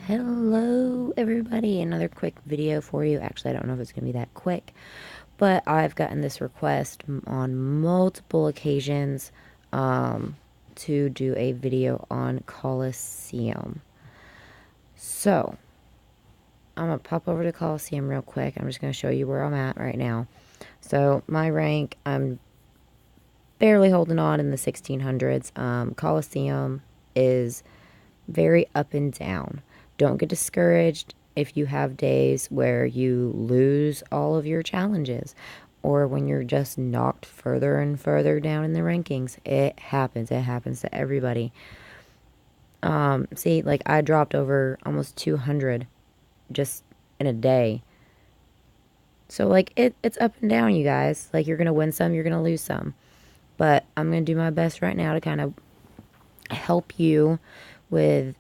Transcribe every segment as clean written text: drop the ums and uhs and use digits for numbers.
Hello everybody, another quick video for you. Actually, I don't know if it's going to be that quick, but I've gotten this request on multiple occasions to do a video on Coliseum. So, I'm going to pop over to Coliseum real quick. I'm just going to show you where I'm at right now. So, my rank, I'm barely holding on in the 1600s. Coliseum is very up and down. Don't get discouraged if you have days where you lose all of your challenges or when you're just knocked further and further down in the rankings. It happens. It happens to everybody. See, like I dropped over almost 200 just in a day. So like it's up and down, you guys. Like you're going to win some, you're going to lose some. But I'm going to do my best right now to kind of help you with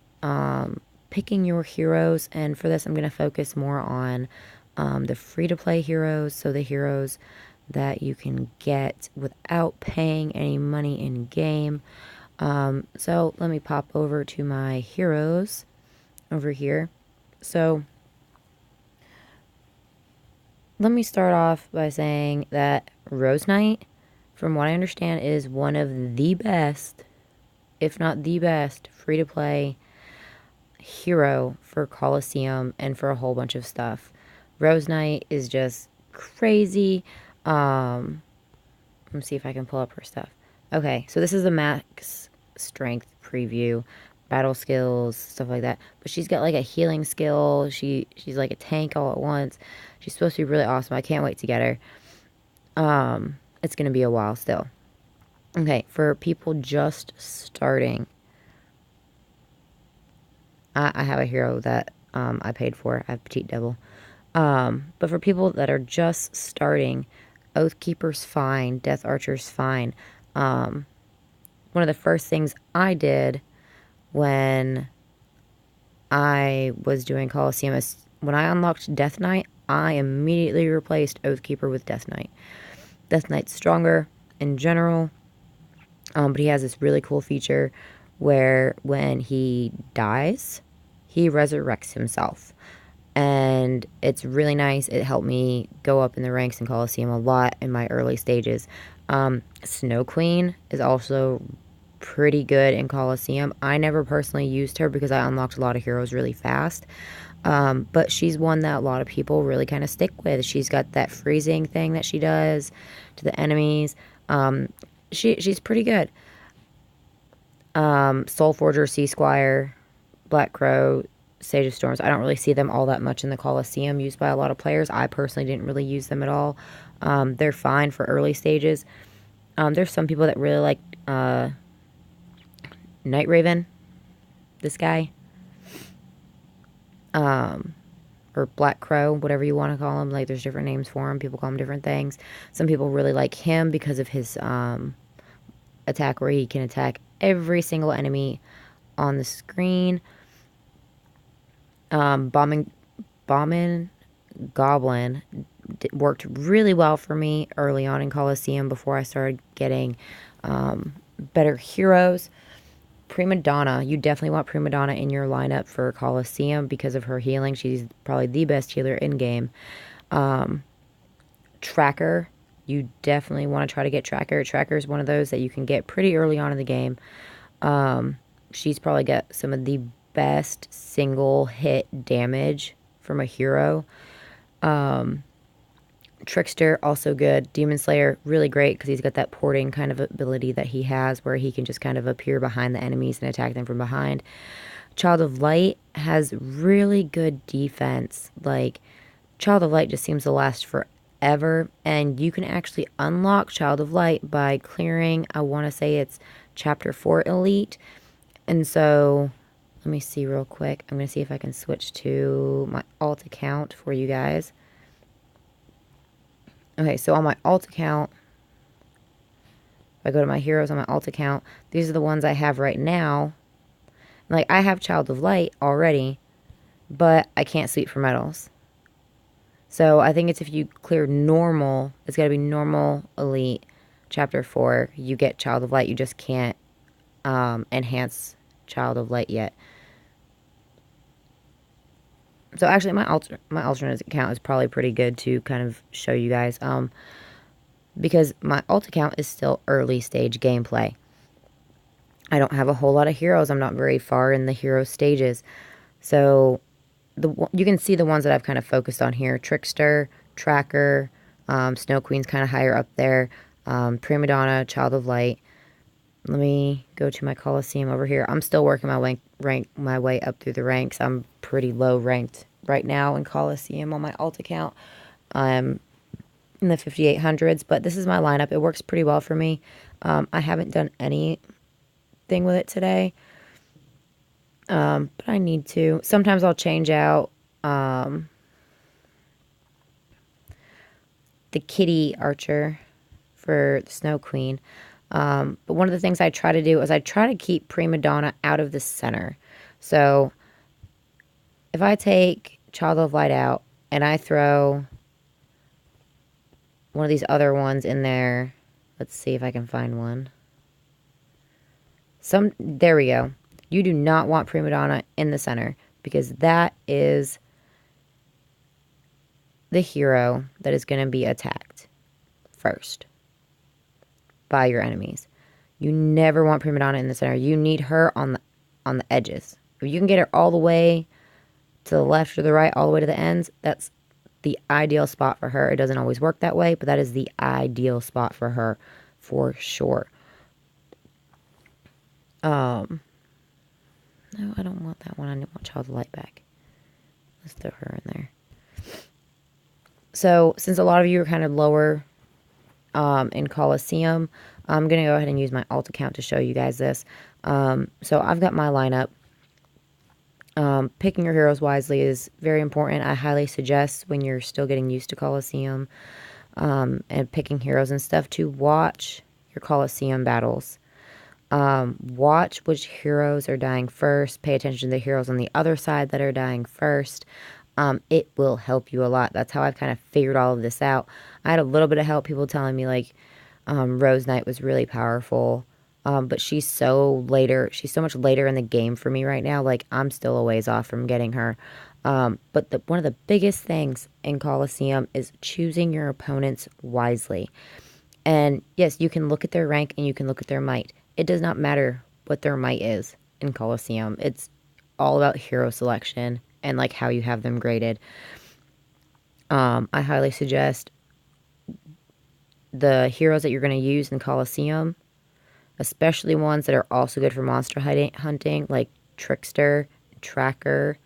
picking your heroes, and for this I'm going to focus more on the free-to-play heroes, so the heroes that you can get without paying any money in game. So let me pop over to my heroes over here. So let me start off by saying that Rose Knight, from what I understand, is one of the best, if not the best, free-to-play hero for Coliseum and for a whole bunch of stuff. Rose Knight is just crazy. Let me see if I can pull up her stuff. Okay, so this is the max strength preview, battle skills, stuff like that. But she's got like a healing skill. She's like a tank all at once. She's supposed to be really awesome. I can't wait to get her. It's gonna be a while still. Okay, for people just starting, I have a hero that I paid for. I have Petite Devil. But for people that are just starting, Oathkeeper's fine. Death Archer's fine. One of the first things I did when I was doing Coliseum is when I unlocked Death Knight, I immediately replaced Oathkeeper with Death Knight. Death Knight's stronger in general, but he has this really cool feature where when he dies, he resurrects himself. And it's really nice. It helped me go up in the ranks in Coliseum a lot in my early stages. Snow Queen is also pretty good in Coliseum. I never personally used her because I unlocked a lot of heroes really fast. But she's one that a lot of people really kind of stick with. She's got that freezing thing that she does to the enemies. She's pretty good. Soul Forger, Sea Squire, Black Crow, Sage of Storms. I don't really see them all that much in the Coliseum used by a lot of players. I personally didn't really use them at all. They're fine for early stages. There's some people that really like Night Raven, this guy. Or Black Crow, whatever you want to call him. Like, there's different names for him. People call him different things. Some people really like him because of his attack, where he can attack every single enemy on the screen. Bombing Goblin worked really well for me early on in Coliseum before I started getting better heroes. Prima Donna, you definitely want Prima Donna in your lineup for Coliseum because of her healing. She's probably the best healer in game. Tracker, you definitely want to try to get Tracker. Tracker is one of those that you can get pretty early on in the game. She's probably got some of the best single hit damage from a hero. Trickster, also good. Demon Slayer, really great because he's got that porting kind of ability that he has where he can just kind of appear behind the enemies and attack them from behind. Child of Light has really good defense. Like, Child of Light just seems to last forever, and you can actually unlock Child of Light by clearing, I want to say it's Chapter 4 Elite. And so, let me see real quick. I'm going to see if I can switch to my alt account for you guys. Okay, so on my alt account, if I go to my heroes on my alt account, these are the ones I have right now. Like, I have Child of Light already, but I can't sweep for medals. So I think it's if you clear normal, it's got to be normal, elite, chapter 4, you get Child of Light. You just can't enhance Child of Light yet. So actually, my alternate account is probably pretty good to kind of show you guys. Because my alt account is still early stage gameplay. I don't have a whole lot of heroes. I'm not very far in the hero stages. So you can see the ones that I've kind of focused on here. Trickster, Tracker, Snow Queen's kind of higher up there. Prima Donna, Child of Light. Let me go to my Coliseum over here. I'm still working my way up through the ranks. I'm pretty low ranked right now in Coliseum on my alt account. I'm in the 5800s, but this is my lineup. It works pretty well for me. I haven't done anything with it today, but I need to. Sometimes I'll change out the kitty archer for the Snow Queen. But one of the things I try to do is I try to keep Prima Donna out of the center. So if I take Child of Light out and I throw one of these other ones in there, let's see if I can find one. There we go. You do not want Prima Donna in the center because that is the hero that is going to be attacked first by your enemies. You never want Prima Donna in the center. You need her on the edges. If you can get her all the way to the left or the right, all the way to the ends, that's the ideal spot for her. It doesn't always work that way, but that is the ideal spot for her for sure. No, I don't want that one. I want Child of Light back. Let's throw her in there. So, since a lot of you are kind of lower in Coliseum, I'm going to go ahead and use my alt account to show you guys this. So, I've got my lineup. Picking your heroes wisely is very important. I highly suggest when you're still getting used to Coliseum and picking heroes and stuff to watch your Coliseum battles. Watch which heroes are dying first. Pay attention to the heroes on the other side that are dying first. It will help you a lot. That's how I've kind of figured all of this out. I had a little bit of help, people telling me like Rose Knight was really powerful. But she's so much later in the game for me right now. Like, I'm still a ways off from getting her. But one of the biggest things in Coliseum is choosing your opponents wisely. And yes, you can look at their rank and you can look at their might. It does not matter what their might is in Coliseum. It's all about hero selection and like how you have them graded. I highly suggest the heroes that you're going to use in Coliseum, especially ones that are also good for monster hunting, like Trickster, Tracker,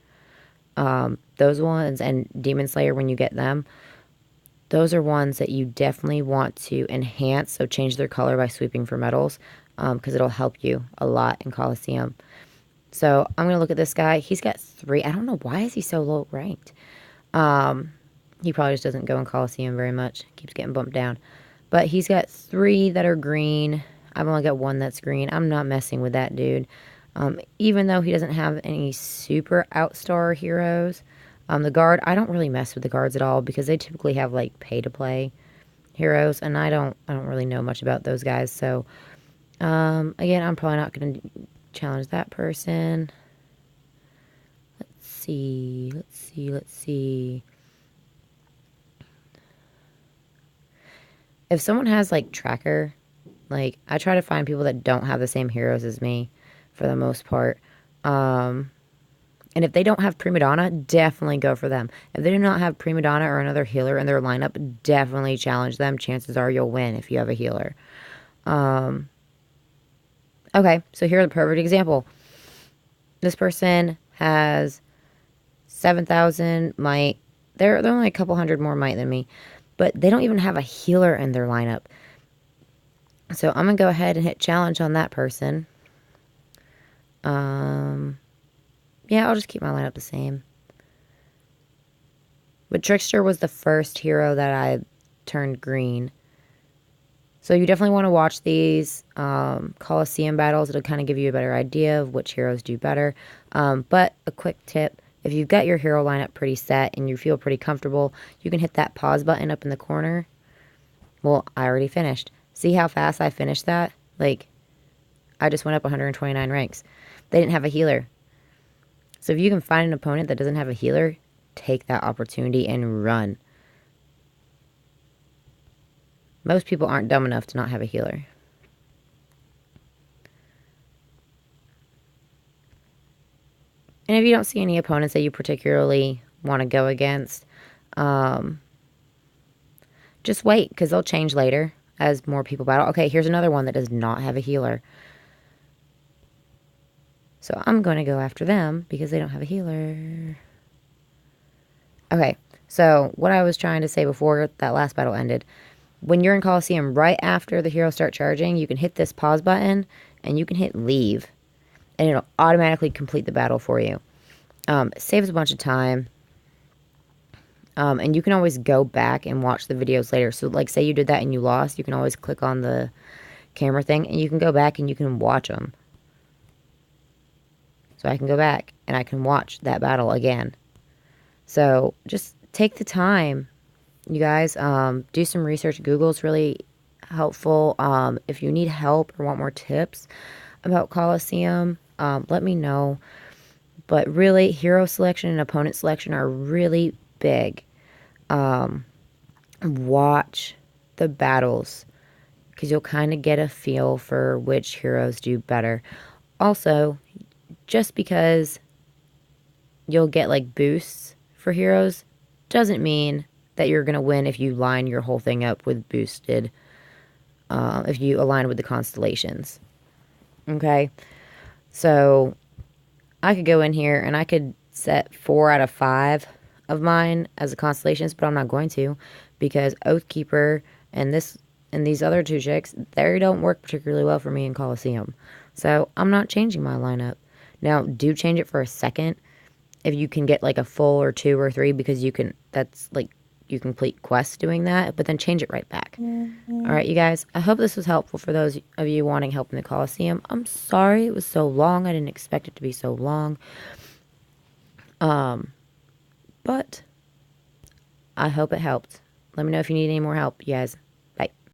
those ones, and Demon Slayer when you get them. Those are ones that you definitely want to enhance, so change their color by sweeping for medals, because it'll help you a lot in Coliseum. So I'm going to look at this guy. He's got 3. I don't know, why is he so low ranked? He probably just doesn't go in Coliseum very much. Keeps getting bumped down. But he's got 3 that are green. I've only got 1 that's green. I'm not messing with that dude. Even though he doesn't have any super outstar heroes. The guard, I don't really mess with the guards at all because they typically have like pay-to-play heroes. And I don't really know much about those guys. So, again, I'm probably not going to challenge that person. Let's see. If someone has like Tracker, like I try to find people that don't have the same heroes as me for the most part. And if they don't have Prima Donna, definitely go for them. If they do not have Prima Donna or another healer in their lineup, definitely challenge them. Chances are you'll win if you have a healer. Okay, so here's a perfect example. This person has 7,000 might. They're only a couple hundred more might than me. But they don't even have a healer in their lineup. So I'm going to go ahead and hit challenge on that person. Yeah, I'll just keep my lineup the same. But Trickster was the first hero that I turned green. So you definitely want to watch these Coliseum battles. It'll kind of give you a better idea of which heroes do better. But a quick tip, if you've got your hero lineup pretty set and you feel pretty comfortable, you can hit that pause button up in the corner. Well, I already finished. See how fast I finished that? Like, I just went up 129 ranks. They didn't have a healer. So if you can find an opponent that doesn't have a healer, take that opportunity and run. Most people aren't dumb enough to not have a healer. And if you don't see any opponents that you particularly want to go against, just wait, because they'll change later as more people battle. Okay, here's another one that does not have a healer. So I'm going to go after them because they don't have a healer. Okay, so what I was trying to say before that last battle ended, when you're in Coliseum, right after the heroes start charging, you can hit this pause button and you can hit leave. And it'll automatically complete the battle for you. It saves a bunch of time. And you can always go back and watch the videos later. So, like, say you did that and you lost, you can always click on the camera thing and you can go back and you can watch them. So I can go back and I can watch that battle again. So just take the time, you guys. Do some research. Google's really helpful. If you need help or want more tips about Coliseum, let me know. But really, hero selection and opponent selection are really big. Watch the battles because you'll kind of get a feel for which heroes do better. Also, just because you'll get like boosts for heroes doesn't mean that you're going to win if you line your whole thing up with boosted, if you align with the constellations. Okay? So I could go in here and I could set 4 out of 5 of mine as the constellations, but I'm not going to because Oathkeeper and these other 2 chicks, they don't work particularly well for me in Coliseum. So I'm not changing my lineup. Now, do change it for a second if you can get like a full or 2 or 3 because you can, that's like, you complete quests doing that, but then change it right back. All right, you guys, I hope this was helpful for those of you wanting help in the Coliseum. I'm sorry it was so long. I didn't expect it to be so long. But I hope it helped. Let me know if you need any more help, you guys.